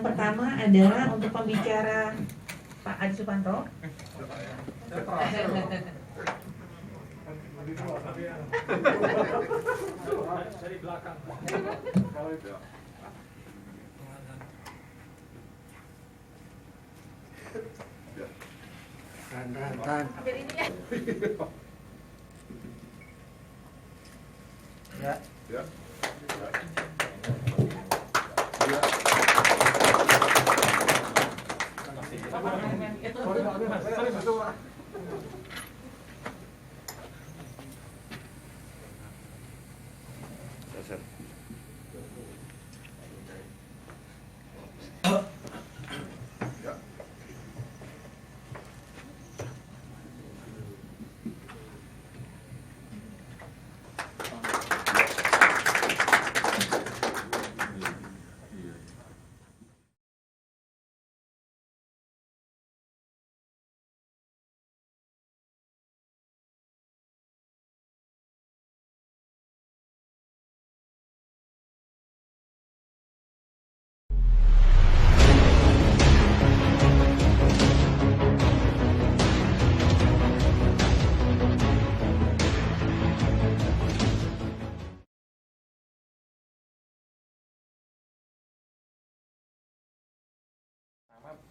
Yang pertama adalah untuk pembicara Pak Adi Supanto. Dari belakang. Tahan. Ambil ini ya. Ya. Ya.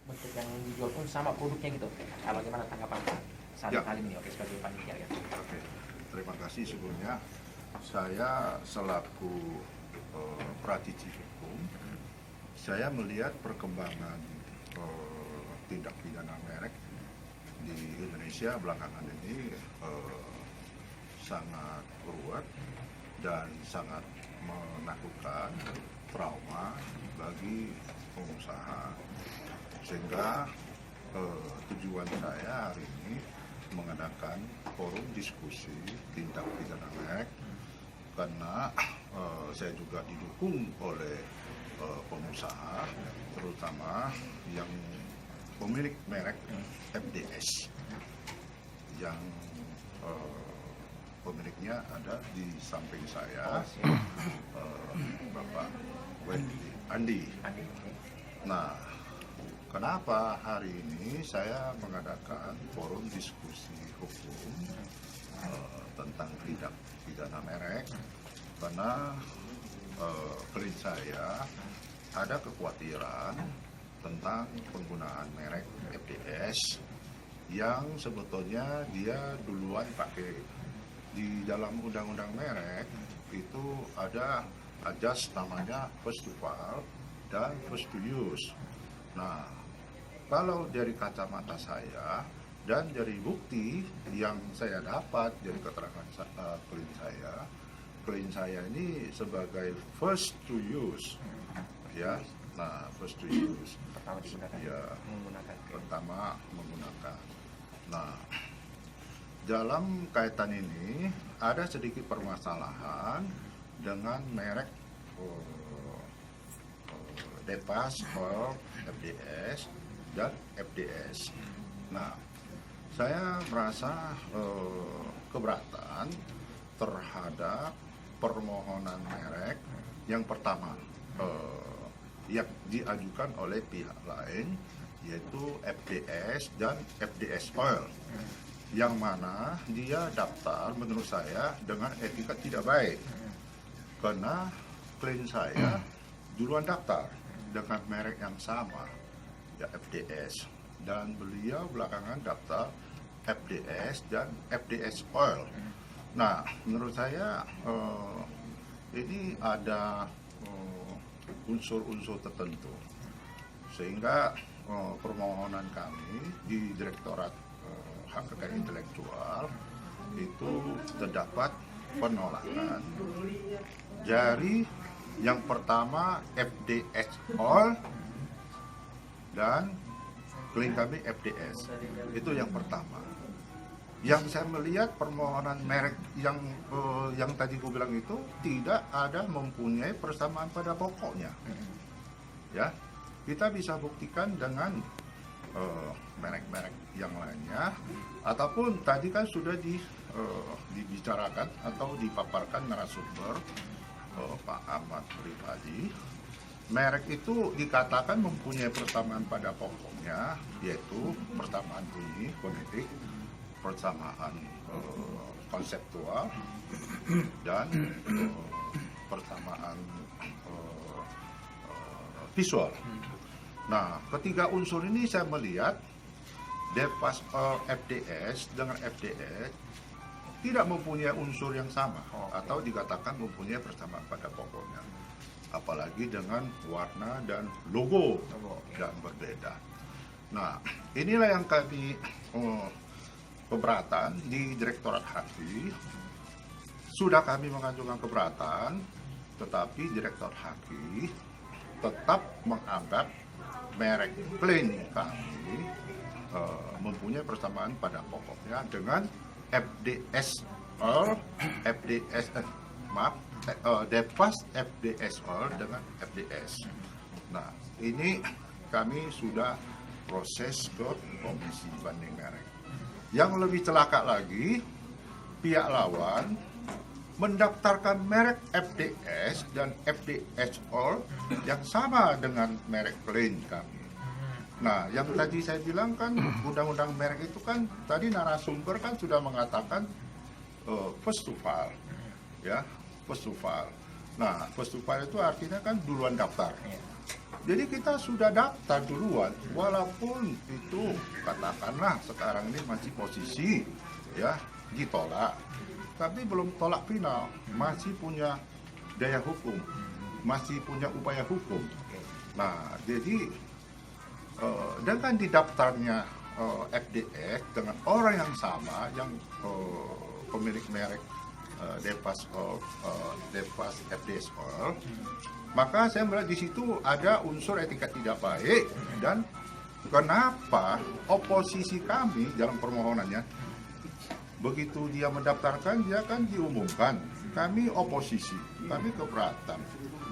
Bentuk yang dijual pun sama produknya gitu. Nah, bagaimana tanggapan Pak saat kali ini sebagai panitia ya? Oke, terima kasih sebelumnya. Saya selaku praktisi hukum, saya melihat perkembangan tindak pidana merek di Indonesia belakangan ini sangat kuat dan sangat menakutkan, trauma bagi pengusaha. Sehingga tujuan saya hari ini mengadakan forum diskusi tindak pidana merek karena saya juga didukung oleh pengusaha, terutama yang pemilik merek FDS yang pemiliknya ada di samping saya, Bapak Andi. Nah, kenapa hari ini saya mengadakan forum diskusi hukum tentang tindak pidana merek? Karena klien saya ada kekhawatiran tentang penggunaan merek FDS yang sebetulnya dia duluan pakai di dalam undang-undang merek itu ada ajas namanya first to file dan first to use. Nah, kalau dari kacamata saya dan dari bukti yang saya dapat dari keterangan klien saya ini sebagai first to use, ya. Nah, first to use. Pertama digunakan. Ya, Menggunakan. pertama menggunakan. Nah, dalam kaitan ini ada sedikit permasalahan dengan merek Depas, Oil, FDS, dan FDS. Nah, saya merasa keberatan terhadap permohonan merek yang pertama yang diajukan oleh pihak lain, yaitu FDS dan FDS Oil, yang mana dia daftar menurut saya dengan etika tidak baik, karena klien saya duluan daftar dengan merek yang sama, ya FDS, dan beliau belakangan daftar FDS dan FDS Oil. Nah, menurut saya ini ada unsur-unsur tertentu, sehingga permohonan kami di Direktorat Hak Kekayaan Intelektual itu terdapat penolakan. Dari yang pertama FDS Oil dan klien kami FDS, itu yang pertama. Yang saya melihat permohonan merek yang tadi gue bilang itu tidak ada mempunyai persamaan pada pokoknya. Ya, kita bisa buktikan dengan merek-merek yang lainnya, ataupun tadi kan sudah dibicarakan atau dipaparkan narasumber Pak Ahmad pribadi merek itu dikatakan mempunyai persamaan pada pokoknya, yaitu persamaan bunyi fonetik, persamaan konseptual, dan persamaan visual. Nah, ketiga unsur ini saya melihat DEFAS FDS dengan FDS tidak mempunyai unsur yang sama atau dikatakan mempunyai persamaan pada pokoknya. Apalagi dengan warna dan logo yang berbeda. Nah, inilah yang kami keberatan di Direktorat Haki. Sudah kami mengajukan keberatan, tetapi Direktorat Haki tetap menganggap merek plain kami mempunyai persamaan pada pokoknya dengan DEFAS FDSR dengan FDS. Nah, ini kami sudah proses ke Komisi Banding Merek. Yang lebih celaka lagi, pihak lawan mendaftarkan merek FDS dan FDSR yang sama dengan merek plain kami. Nah, yang tadi saya bilang kan, undang-undang merek itu kan, tadi narasumber kan sudah mengatakan first to file, ya, first to file. Nah, first to file itu artinya kan duluan daftar. Jadi kita sudah daftar duluan, walaupun itu katakanlah sekarang ini masih posisi, ya, ditolak, tapi belum tolak final, masih punya daya hukum, masih punya upaya hukum. Nah, jadi dengan didaftarnya FDS dengan orang yang sama, yang pemilik merek DEFAS FDSR, maka saya melihat di situ ada unsur etika tidak baik. Dan kenapa oposisi kami dalam permohonannya, begitu dia mendaftarkan, dia kan diumumkan kami oposisi, kami keberatan.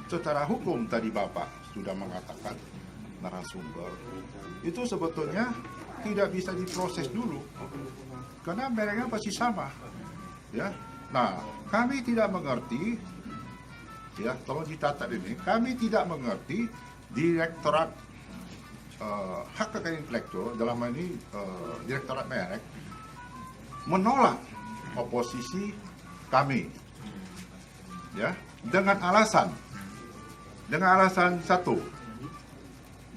Secara hukum tadi Bapak sudah mengatakan, narasumber itu sebetulnya tidak bisa diproses dulu karena mereknya pasti sama, ya. Nah, kami tidak mengerti, ya, tolong dicatat ini, kami tidak mengerti Direktorat Hak Kekayaan Intelektual, dalam hal ini Direktorat Merek, menolak oposisi kami, ya, dengan alasan satu,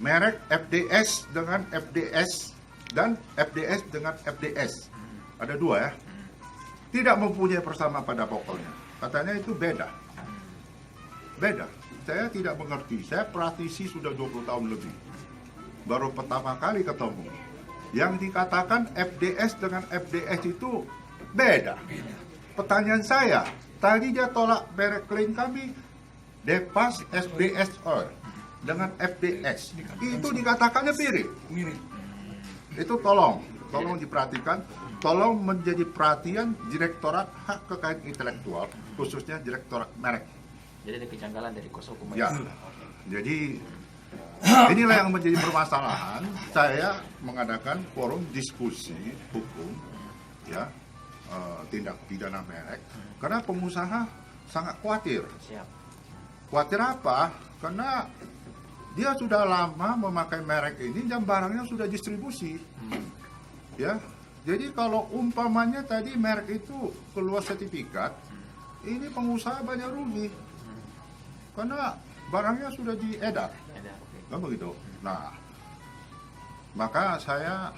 merek FDS dengan FDS dan FDS dengan FDS. Ada dua, ya. Tidak mempunyai persamaan pada pokoknya. Katanya itu beda. Beda. Saya tidak mengerti. Saya praktisi sudah 20 tahun lebih. Baru pertama kali ketemu. Yang dikatakan FDS dengan FDS itu beda. Pertanyaan saya, tadi dia tolak merek klaim kami DEFAS FDSR dengan FDS, itu dikatakannya mirip. Itu tolong diperhatikan, tolong menjadi perhatian Direktorat Hak Kekayaan Intelektual, khususnya Direktorat Merek. Jadi ada kejanggalan dari kuasa hukum. Ya, jadi inilah yang menjadi permasalahan. Saya mengadakan forum diskusi hukum, ya, tindak pidana merek, karena pengusaha sangat khawatir. Siap. Khawatir apa? Karena dia sudah lama memakai merek ini dan barangnya sudah distribusi, ya. Jadi kalau umpamanya tadi merek itu keluar sertifikat, ini pengusaha banyak rugi, karena barangnya sudah diedar, kan begitu. Nah, maka saya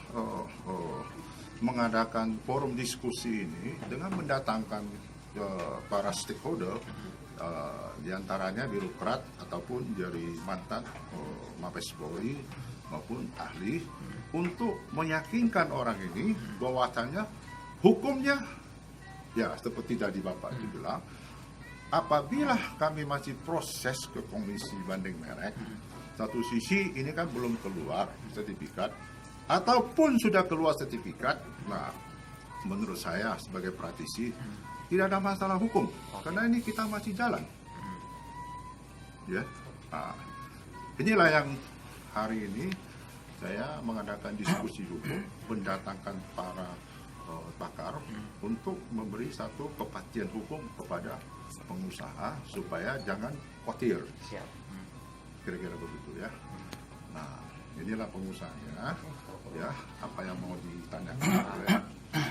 mengadakan forum diskusi ini dengan mendatangkan para stakeholder. Diantaranya birokrat ataupun dari mantan Mabes Polri maupun ahli, untuk meyakinkan orang ini bahwasanya hukumnya, ya seperti tadi Bapak bilang, apabila kami masih proses ke Komisi Banding Merek, satu sisi ini kan belum keluar sertifikat, ataupun sudah keluar sertifikat, nah menurut saya sebagai praktisi tidak ada masalah hukum, karena ini kita masih jalan, ya. Nah, inilah yang hari ini saya mengadakan diskusi hukum, mendatangkan para pakar untuk memberi satu kepastian hukum kepada pengusaha supaya jangan khawatir. Siap. kira-kira begitu ya. Nah, inilah pengusahanya, ya, apa yang mau ditanyakan oleh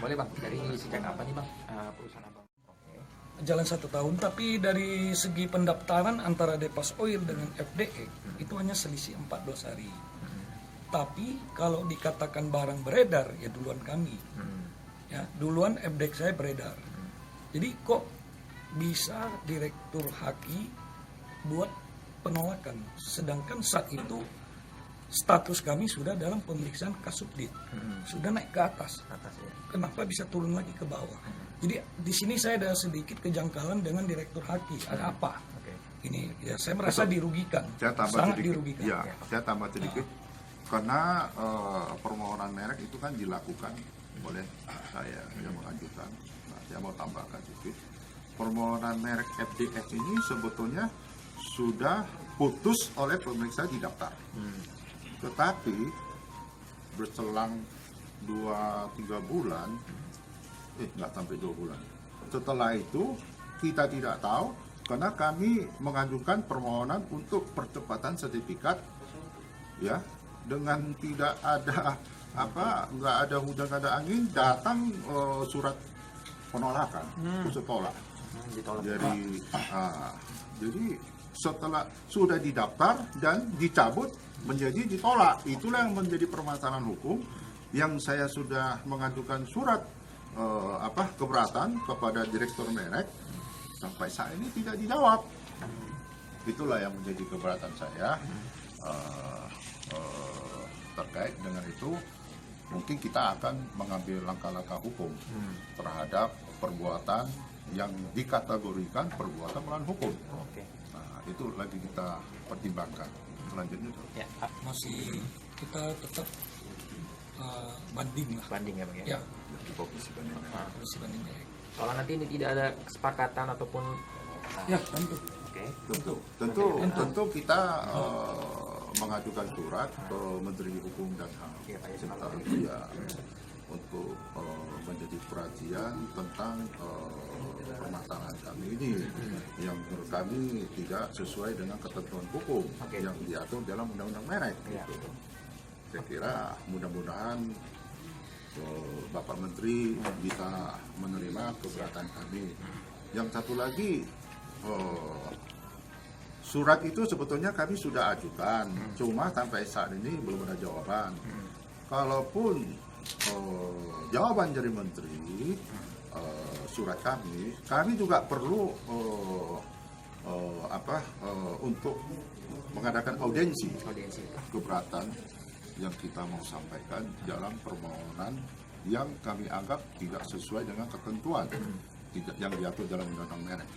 Boleh Bang, dari sejak apa nih Bang perusahaan Abang? Oke. Jalan 1 tahun, tapi dari segi pendaftaran antara Depas Oil dengan FDE itu hanya selisih 14 hari. Tapi kalau dikatakan barang beredar, ya duluan kami. Ya, duluan FDE saya beredar. Jadi kok bisa Direktur Haki buat penolakan, sedangkan saat itu status kami sudah dalam pemeriksaan Kasubdit, sudah naik ke atas. Ya. Kenapa bisa turun lagi ke bawah? Jadi di sini saya ada sedikit kejanggalan dengan Direktur Haki. Ada apa? Oke. Ini ya saya merasa dirugikan, saya tambah sangat sedikit. dirugikan. Ya, saya tambah sedikit. Karena permohonan merek itu kan dilakukan oleh saya yang mengajukan. Nah, saya mau tambahkan sedikit. Permohonan merek FDS ini sebetulnya sudah putus oleh pemeriksa di daftar. Tetapi berselang 2-3 bulan, nggak sampai 2 bulan. Setelah itu kita tidak tahu karena kami mengajukan permohonan untuk percepatan sertifikat, ya, dengan tidak ada nggak ada hujan, nggak ada angin, datang surat penolakan, khusus tolak. Ditolak. Jadi setelah sudah didaftar dan dicabut menjadi ditolak, itulah yang menjadi permasalahan hukum yang saya sudah mengajukan surat keberatan kepada Direktur Merek, sampai saat ini tidak dijawab. Itulah yang menjadi keberatan saya. Terkait dengan itu mungkin kita akan mengambil langkah-langkah hukum terhadap perbuatan yang dikategorikan perbuatan melawan hukum. Oke. Nah, itu lagi kita pertimbangkan. Selanjutnya Ya, Masih kita tetap banding lah. banding ya Bang ya. Ya, di komisi banding. masih banding ya. Kalau nanti ini tidak ada kesepakatan ataupun Ya, tentu. oke. Tentu kita mengajukan surat ke Menteri Hukum dan HAM. Iya, Pak, ya, sudah. Ya, untuk menjadi perhatian tentang permasalahan kami ini yang menurut kami tidak sesuai dengan ketentuan hukum yang diatur dalam Undang-Undang Merek. Ya. Gitu. Saya kira mudah-mudahan Bapak Menteri bisa menerima keberatan kami. Yang satu lagi, surat itu sebetulnya kami sudah ajukan, cuma sampai saat ini belum ada jawaban. Kalaupun jawaban dari Menteri, surat kami juga perlu untuk mengadakan audiensi keberatan yang kita mau sampaikan dalam permohonan yang kami anggap tidak sesuai dengan ketentuan yang diatur dalam Undang-Undang Merek.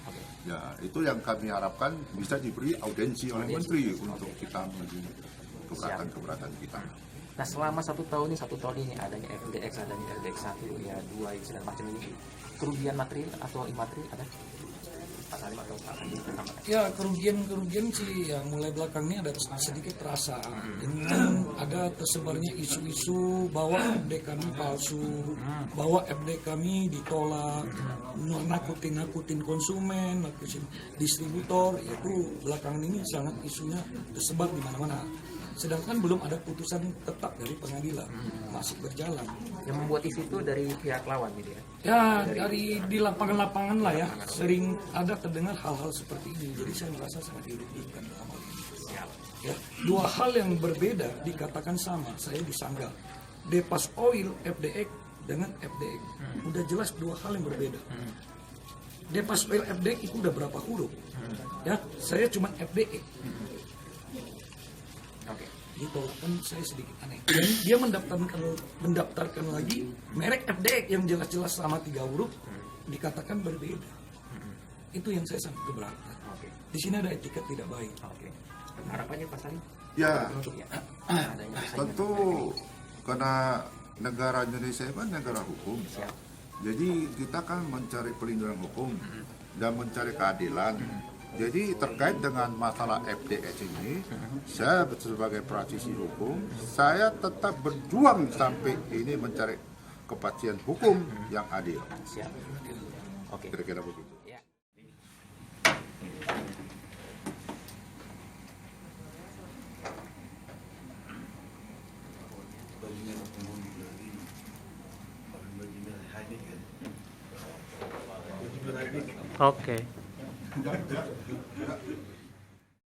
Ya, itu yang kami harapkan bisa diberi audiensi oleh Menteri untuk kita mengajukan keberatan kita. Nah, selama 1 tahun ini adanya FDX, adanya LDX 1, ya 2, dan macam ini, kerugian material atau imaterial ada? Pak Salim atau Pak Andi tentang Ya, kerugian sih ya mulai belakang ini ada sedikit terasa. Dengan ada tersebarnya isu-isu bahwa FD kami palsu, bahwa FD kami ditolak, nakutin konsumen, nakutin distributor, itu belakangan ini sangat isunya tersebar di mana-mana. Sedangkan belum ada putusan tetap dari pengadilan, masih berjalan. yang membuat isu itu dari pihak lawan gitu ya? Ya, dari di lapangan-lapangan lah ya, sering ada terdengar hal-hal seperti ini. Jadi saya merasa sangat dirugikan dalam hal ini. Ya, 2 hal yang berbeda dikatakan sama, saya disanggah. Depas Oil FDX dengan FDX, udah jelas 2 hal yang berbeda. Depas Oil FDX itu udah berapa huruf? Ya, saya cuma FDX. Oke. Ditolak kan saya sedikit aneh. Dan dia mendaftarkan lagi merek FDX yang jelas-jelas sama 3 huruf dikatakan berbeda. Itu yang saya sangat keberatan. Oke. Di sini ada etiket tidak baik. Oke. Harapannya Pak Salim? Ya, Untuk ya adanya persaingan. tentu karena negara Indonesia kan negara hukum. Siap. Jadi kita kan mencari perlindungan hukum dan mencari keadilan. Jadi terkait dengan masalah FDS ini, saya sebagai praktisi hukum, saya tetap berjuang sampai ini mencari kepastian hukum yang adil. Siap. Oke. Kira-kira begitu. Ya. Oke. Ya, ya, ya.